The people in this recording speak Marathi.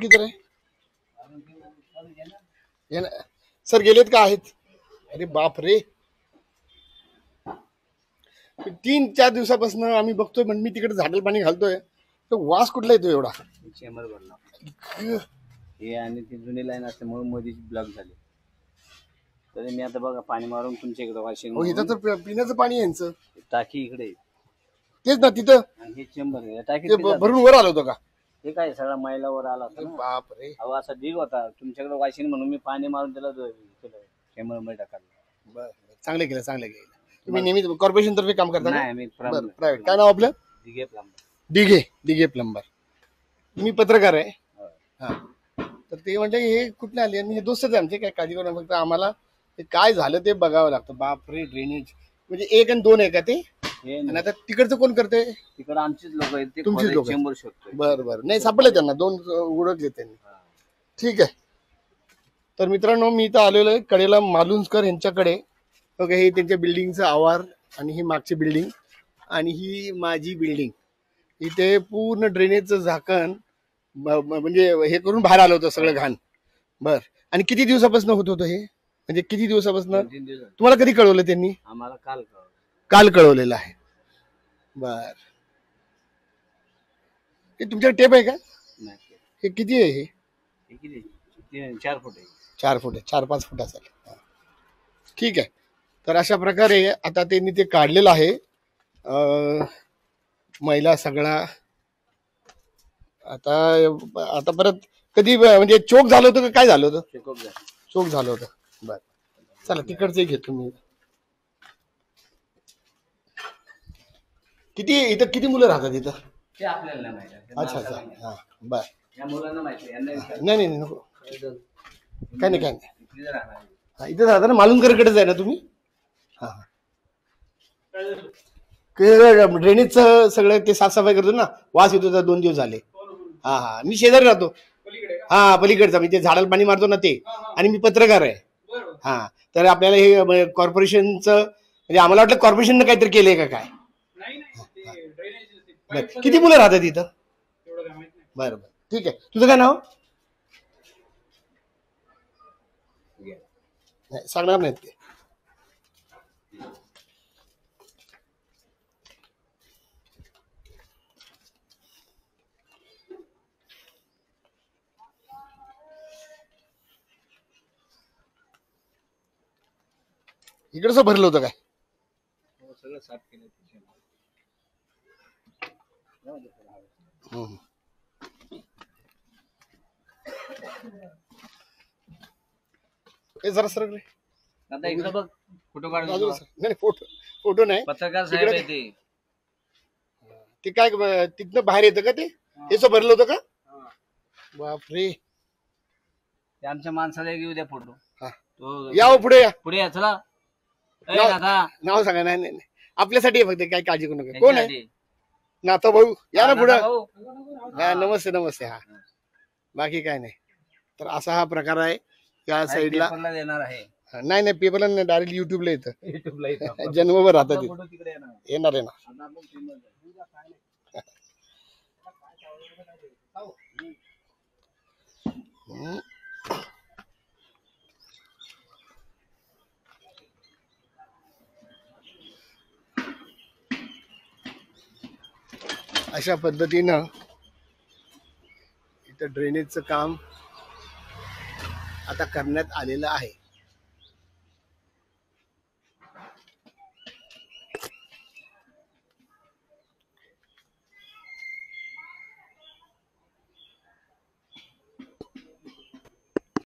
तर आहे सर गेलेत का आहेत? अरे बाप रे, 3-4 दिवसापासून आम्ही बघतोय, पण मी तिकडे झाडाला पाणी घालतोय तर वास कुठला येतो एवढा? चेंबर भरला हे आणि ती जुनी लाईन असल्यामुळे मध्येच ब्लॉक झाली. तर मी आता बघा पाणी मारून तुमच्या इकडे वाशिंग. हो, इथं तर पिण्याचं पाणी यांचं टाकी इकडे तेच ना तिथं. आणि हे चेंबर टाकी भरून वर आलं होतं का? हे काय सगळा मैलावर आला होता. बाप रे, अहो असा ढीग होता तुमच्याकडे वाशिंग म्हणून मी पाणी मारून त्याला चेंबर मध्ये टाकलं. बरं, चांगलं केलं चांगलं केलं. तुम्ही नेहमी कॉर्पोरेशन तर्फे काम करता? नाही, मी प्रायव्हेट. काय नाव आपलं? दिघे प्लंबर. दिघे प्लंबर. मी पत्रकार आहे. हा, तर ते म्हणजे हे कुठले आले? आणि हे दोस्तच आहे आमचे, काय काळजी करू नका. फक्त आम्हाला ते काय झालं ते बघावं लागतं. बाप रे, ड्रेनेज म्हणजे 1 आणि 2 आहे का ते? आणि आता तिकडचं कोण करते? तिकडे आमचीच लोक आहेत, तुमचीच लोक चेंबर शोधतोय. बरं नाही, सापडले त्यांना 2 ओळखले त्यांनी. ठीक आहे. तर मित्रांनो, मी इथं आलेलो आहे कडेला मालुंजकर यांच्याकडे. ओके, हे त्यांच्या बिल्डिंगचं आवार आणि ही मागची बिल्डिंग आणि ही माझी बिल्डिंग. इथे पूर्ण ड्रेनेजचं झाकण म्हणजे हे करून बाहेर आलं होतं सगळं घाण. बर, आणि किती दिवसापासून होत होतं हे? म्हणजे किती दिवसापासून? 3 दिवस. तुम्हाला कधी कळवलं त्यांनी? आम्हाला काल कळवलेलं आहे. बर, हे तुमच्याकडे टेप आहे का? हे किती आहे? हे 4 फूट आहे. 4 फूट आहे, 4-5 फूट असेल. ठीक आहे. तर अशा प्रकारे आता त्यांनी ते काढलेलं आहे. महिला सगळा आता परत कधी म्हणजे चोक झालं होतं का काय झालं होतं? चोक झालं होतं. बर, चला तिकडचे घेतो मी. किती मुलं राहतात इथं? ते आपल्याला नाही माहिती. अच्छा अच्छा, हा बर. या मुलांना माहिती नाही नको, काय नाही हा, इथं राहता ना? मालुंगकरकडेच आहे ना तुम्ही? हा, ड्रेनेजचं सगळं ते साफसफाई करतो ना, वास येतो. 2 दिवस झाले. हा, मी शेजारी राहतो. हा, पलीकडचा. मी ते झाडाला पाणी मारतो ना ते. आणि मी पत्रकार आहे. हा, तर आपल्याला हे कॉर्पोरेशनचं म्हणजे आम्हाला वाटलं कॉर्पोरेशननं काहीतरी केलंय का काय? किती मुलं राहतात इथं? बरं, ठीक आहे. तुझं काय नाव? नाही सांगणार नाहीत ते. इकडचं भरलं होतं काय? सगळं साफ केलं. जरा सर रे, आता इकडे बघ, फोटो काढतो. नाही, फोटो नाही. पत्रकार साहेब आहे ते काय तिथनं बाहेर येतं का ते? हेच भरलं होतं का? बापरे, ते आमच्या माणसाला घेऊ द्या फोटो. या पुढे या चला. नाव सांगा. नाही आपल्यासाठी फक्त, काय काळजी करू नका. कोण आहे? नाता भाऊ, या ना पुढे. नमस्ते. हा, बाकी काय नाही. तर असा हा प्रकार आहे. या साईडला देणार आहे. नाही पेपरला नाही, डायरेक्ट युट्यूबला येतं. जन्मभर राहतात येणार आहे ना. अशा पद्धतीनं इथं ड्रेनेजचं काम आता करण्यात आलेलं आहे.